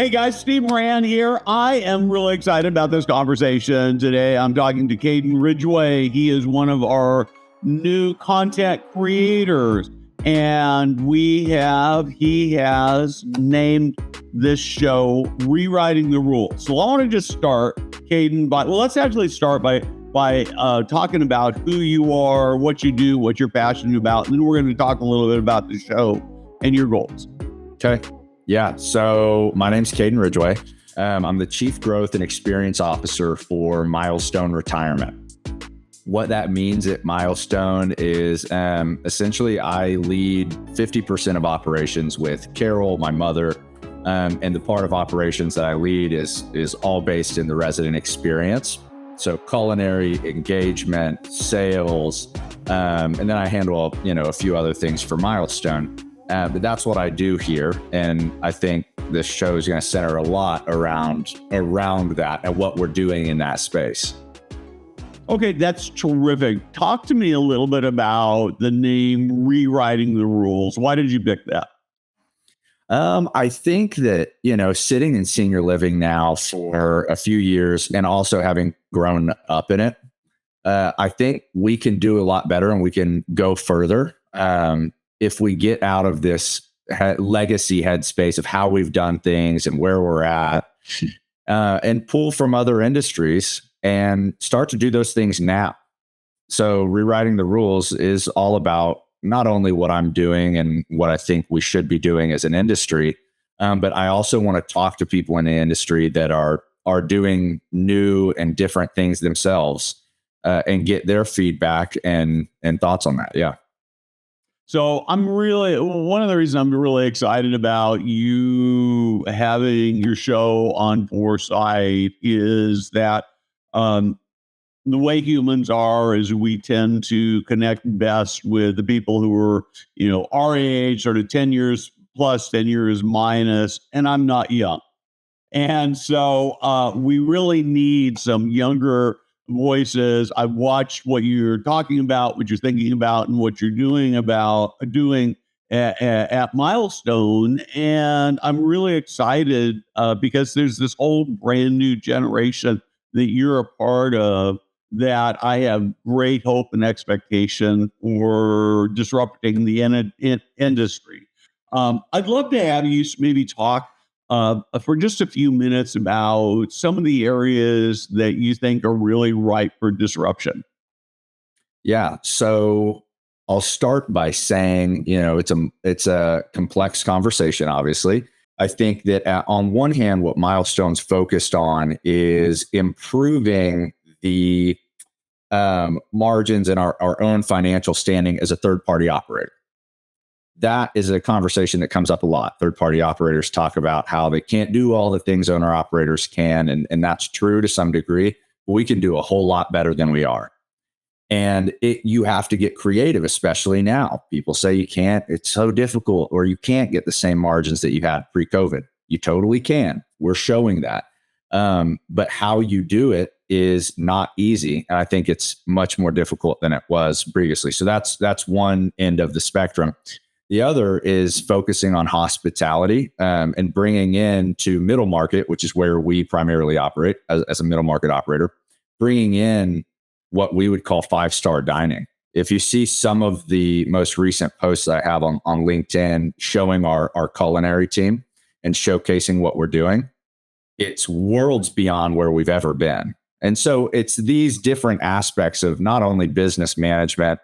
Hey guys, Steve Moran here. I am really excited about this conversation today. I'm talking to Kaden Rididgeway. He is one of our new content creators, and he has named this show Rewriting the Rules. So I want to just start, Kaden, let's actually start by talking about who you are, what you do, what you're passionate about, and then we're going to talk a little bit about the show and your goals. Okay. Yeah. So my name's Kaden Rididgeway. I'm the Chief Growth and Experience Officer for Milestone Retirement. What that means at Milestone is essentially I lead 50% of operations with Carol, my mother, and the part of operations that I lead is all based in the resident experience. So culinary, engagement, sales, and then I handle a few other things for Milestone. But that's what I do here. And I think this show is going to center a lot around that and what we're doing in that space. Okay, that's terrific. Talk to me a little bit about the name Rewriting the Rules. Why did you pick that? I think that, sitting in senior living now for a few years and also having grown up in it, I think we can do a lot better and we can go further. If we get out of this legacy headspace of how we've done things and where we're at, and pull from other industries and start to do those things now. So rewriting the rules is all about not only what I'm doing and what I think we should be doing as an industry, but I also want to talk to people in the industry that are doing new and different things themselves, and get their feedback and thoughts on that. Yeah. So one of the reasons I'm really excited about you having your show on Foresight is that the way humans are is we tend to connect best with the people who are, our age, sort of 10 years plus, 10 years minus, and I'm not young. And so we really need some younger voices. I've watched what you're talking about, what you're thinking about, and what you're doing at Milestone. And I'm really excited because there's this whole brand new generation that you're a part of that I have great hope and expectation for disrupting the industry. I'd love to have you maybe talk for just a few minutes about some of the areas that you think are really ripe for disruption. Yeah. So I'll start by saying, it's a complex conversation, obviously. I think that on one hand, what Milestone's focused on is improving the margins and our own financial standing as a third-party operator. That is a conversation that comes up a lot. Third-party operators talk about how they can't do all the things owner-operators can, and that's true to some degree. But we can do a whole lot better than we are. And you have to get creative, especially now. People say you can't, it's so difficult, or you can't get the same margins that you had pre-COVID. You totally can. We're showing that. But how you do it is not easy. And I think it's much more difficult than it was previously. So that's one end of the spectrum. The other is focusing on hospitality, and bringing in to middle market, which is where we primarily operate as a middle market operator, bringing in what we would call 5-star dining. If you see some of the most recent posts I have on LinkedIn showing our culinary team and showcasing what we're doing, it's worlds beyond where we've ever been. And so it's these different aspects of not only business management,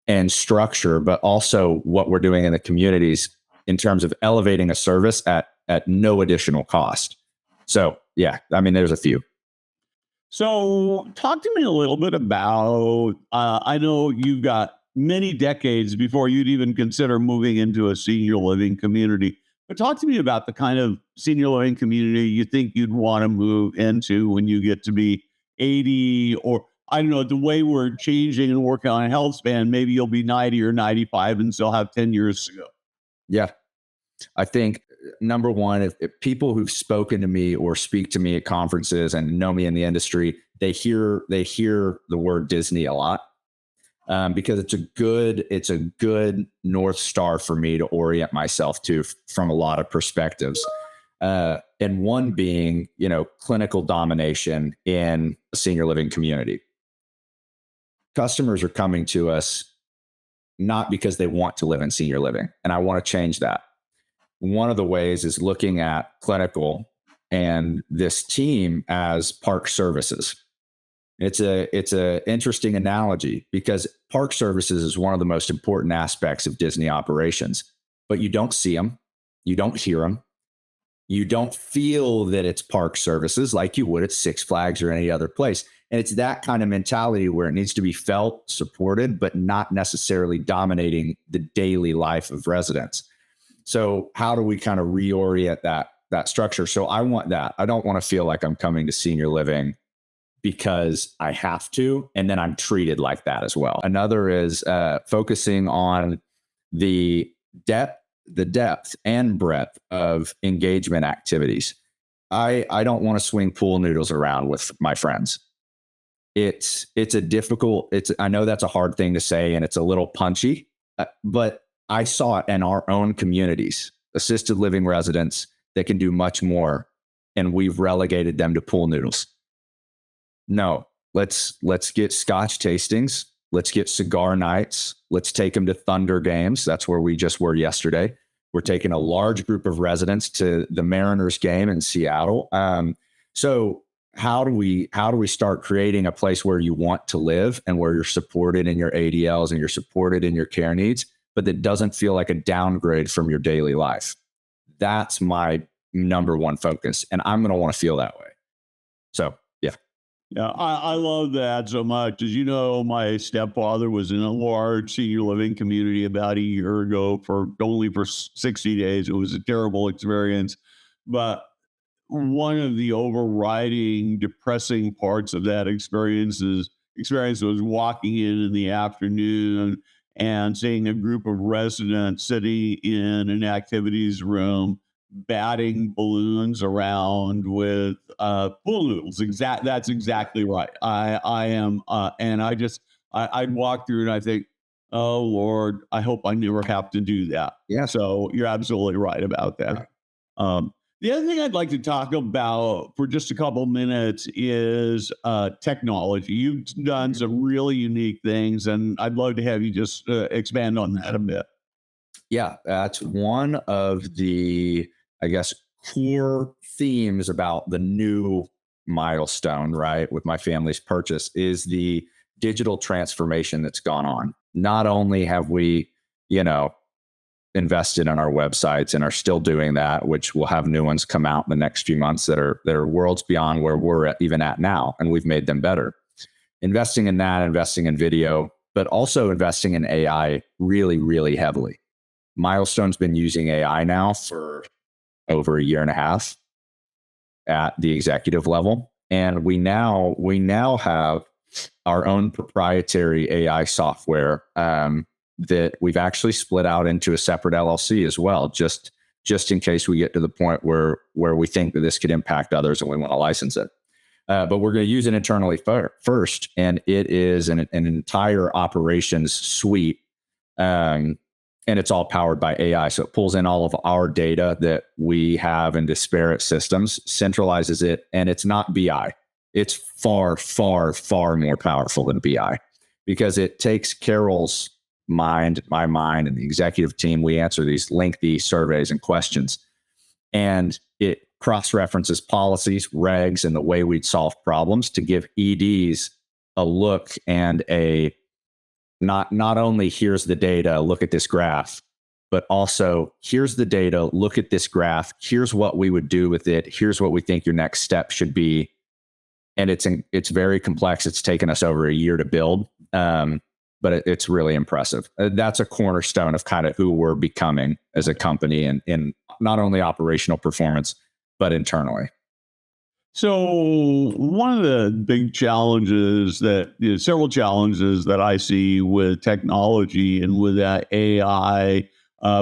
and structure, but also what we're doing in the communities in terms of elevating a service at no additional cost. So yeah, there's a few. So talk to me a little bit about, I know you've got many decades before you'd even consider moving into a senior living community, but talk to me about the kind of senior living community you think you'd want to move into when you get to be 80, or I don't know, the way we're changing and working on a health span, maybe you'll be 90 or 95 and still have 10 years to go. Yeah. I think number one, if people who've spoken to me or speak to me at conferences and know me in the industry, they hear the word Disney a lot, because it's a good North Star for me to orient myself to from a lot of perspectives. And one being, clinical domination in a senior living community. Customers are coming to us not because they want to live in senior living, and I want to change that. One of the ways is looking at clinical and this team as park services. It's a interesting analogy because park services is one of the most important aspects of Disney operations, but you don't see them, you don't hear them, you don't feel that it's park services like you would at Six Flags or any other place. And it's that kind of mentality where it needs to be felt, supported, but not necessarily dominating the daily life of residents. So how do we kind of reorient that structure? So I want that. I don't want to feel like I'm coming to senior living because I have to, and then I'm treated like that as well. Another is focusing on the depth and breadth of engagement activities. I don't want to swing pool noodles around with my friends. I know that's a hard thing to say and it's a little punchy, but I saw it in our own communities, assisted living residents that can do much more, and we've relegated them to pool noodles. No, let's get scotch tastings. Let's get cigar nights. Let's take them to Thunder games. That's where we just were yesterday. We're taking a large group of residents to the Mariners game in Seattle. So how do we start creating a place where you want to live and where you're supported in your ADLs and you're supported in your care needs, but that doesn't feel like a downgrade from your daily life? That's my number one focus. And I'm going to want to feel that way. So, yeah. Yeah, I love that so much. As you know, my stepfather was in a large senior living community about a year ago for only for 60 days. It was a terrible experience. But one of the overriding depressing parts of that experience was walking in the afternoon and seeing a group of residents sitting in an activities room batting balloons around with pool noodles. That's exactly right. I am, and I'd walk through and I think, oh Lord, I hope I never have to do that. Yeah. So you're absolutely right about that. The other thing I'd like to talk about for just a couple minutes is technology. You've done some really unique things, and I'd love to have you just expand on that a bit. Yeah, that's one of the, I guess, core themes about the new Milestone, right? With my family's purchase is the digital transformation that's gone on. Not only have we, invested in our websites and are still doing that, which will have new ones come out in the next few months that are worlds beyond where we're even at now, and we've made them better. Investing in that, investing in video, but also investing in AI really, really heavily. Milestone's been using AI now for over a year and a half at the executive level. And we now have our own proprietary AI software that we've actually split out into a separate LLC as well, just in case we get to the point where we think that this could impact others and we want to license it. But we're going to use it internally first, and it is an entire operations suite. And it's all powered by AI. So it pulls in all of our data that we have in disparate systems, centralizes it, and it's not BI. It's far, far, far more powerful than BI because it takes Carol's mind, my mind, and the executive team. We answer these lengthy surveys and questions, and it cross-references policies, regs, and the way we'd solve problems to give EDs a look and a not only here's the data, look at this graph, but also here's the data, look at this graph, here's what we would do with it, here's what we think your next step should be. And it's very complex. It's taken us over a year to build, but it's really impressive. That's a cornerstone of kind of who we're becoming as a company and in not only operational performance, but internally. So one of the big challenges several challenges that I see with technology and with that AI,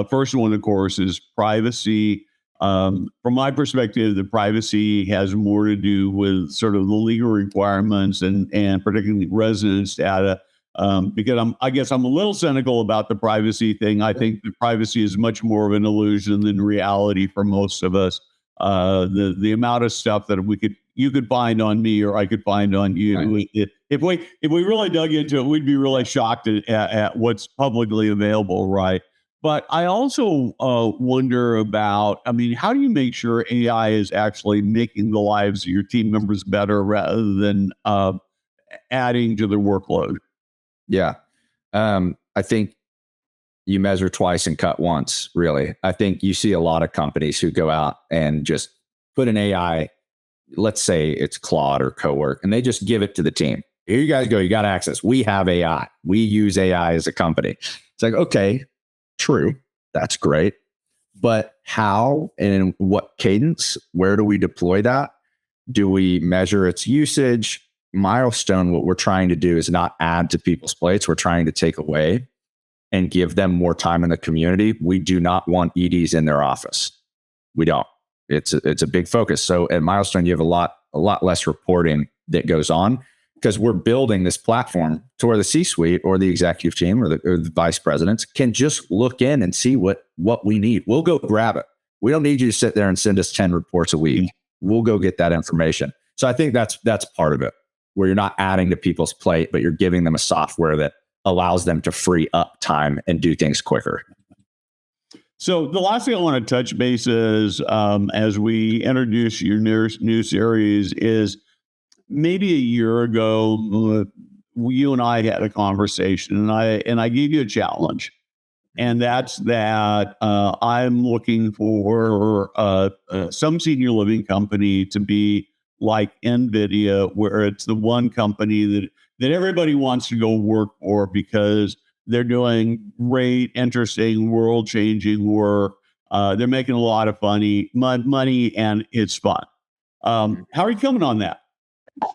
first one, of course, is privacy. From my perspective, the privacy has more to do with sort of the legal requirements and particularly residence data. Because I guess I'm a little cynical about the privacy thing. I think that privacy is much more of an illusion than reality for most of us. the amount of stuff that you could find on me or I could find on you. Right. If we really dug into it, we'd be really shocked at what's publicly available, right? But I also wonder about, I mean, how do you make sure AI is actually making the lives of your team members better rather than adding to their workload? Yeah. I think you measure twice and cut once, really. I think you see a lot of companies who go out and just put an AI, let's say it's Claude or Cowork, and they just give it to the team. Here you guys go. You got access. We have AI. We use AI as a company. It's like, okay, true. That's great. But how and in what cadence? Where do we deploy that? Do we measure its usage? Milestone, what we're trying to do is not add to people's plates. We're trying to take away and give them more time in the community. We do not want EDs in their office. We don't. It's a big focus. So at Milestone, you have a lot less reporting that goes on because we're building this platform to where the C-suite or the executive team or the vice presidents can just look in and see what we need. We'll go grab it. We don't need you to sit there and send us 10 reports a week. We'll go get that information. So I think that's part of it, where you're not adding to people's plate, but you're giving them a software that allows them to free up time and do things quicker. So the last thing I want to touch base is, as we introduce your new series, is maybe a year ago, you and I had a conversation, and I gave you a challenge, and that's that I'm looking for some senior living company to be like NVIDIA, where it's the one company that everybody wants to go work for because they're doing great, interesting, world-changing work. They're making a lot of money, and it's fun. How are you coming on that? I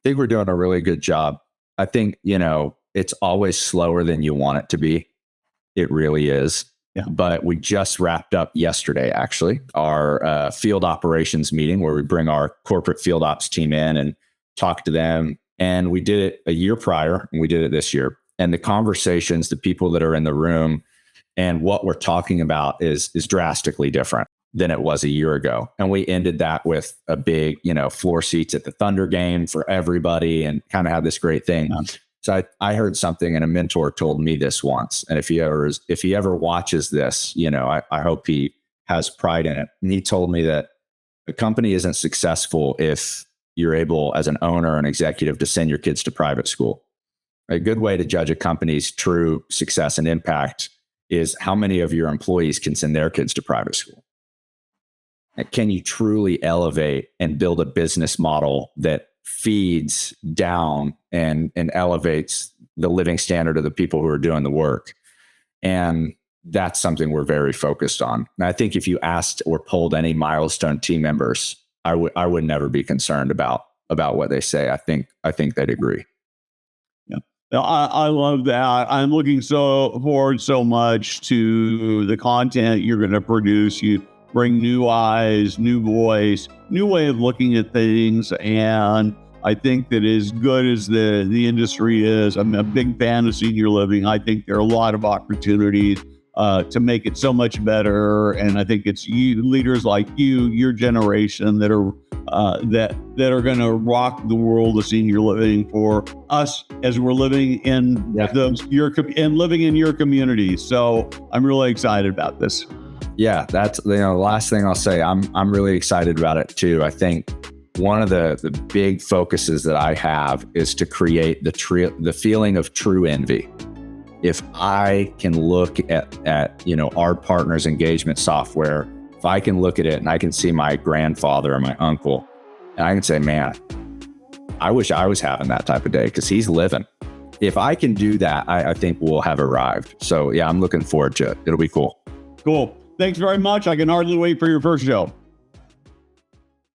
think we're doing a really good job. I think, it's always slower than you want it to be. It really is. Yeah. But we just wrapped up yesterday, actually, our field operations meeting where we bring our corporate field ops team in and talk to them. And we did it a year prior, and we did it this year. And the conversations, the people that are in the room and what we're talking about is drastically different than it was a year ago. And we ended that with a big, floor seats at the Thunder game for everybody and kind of had this great thing. Yeah. So I heard something, and a mentor told me this once. And if he ever watches this, I hope he has pride in it. And he told me that a company isn't successful if you're able, as an owner and executive, to send your kids to private school. A good way to judge a company's true success and impact is how many of your employees can send their kids to private school. Can you truly elevate and build a business model that feeds down and elevates the living standard of the people who are doing the work? And that's something we're very focused on. And I think if you asked or polled any Milestone team members, I would never be concerned about what they say. I think they'd agree. Yeah, I love that. I'm looking forward so much to the content you're going to produce. You bring new eyes, new voice, new way of looking at things. And I think that as good as the industry is, I'm a big fan of senior living. I think there are a lot of opportunities to make it so much better. And I think it's you, leaders like you, your generation, that are going to rock the world of senior living for us as we're living in living in your community. So I'm really excited about this. Yeah, that's the last thing I'll say. I'm really excited about it too. I think one of the big focuses that I have is to create the feeling of true envy. If I can look at our partners' engagement software, if I can look at it and I can see my grandfather or my uncle, and I can say, man, I wish I was having that type of day because he's living. If I can do that, I think we'll have arrived. So yeah, I'm looking forward to it. It'll be cool. Cool. Thanks very much. I can hardly wait for your first show.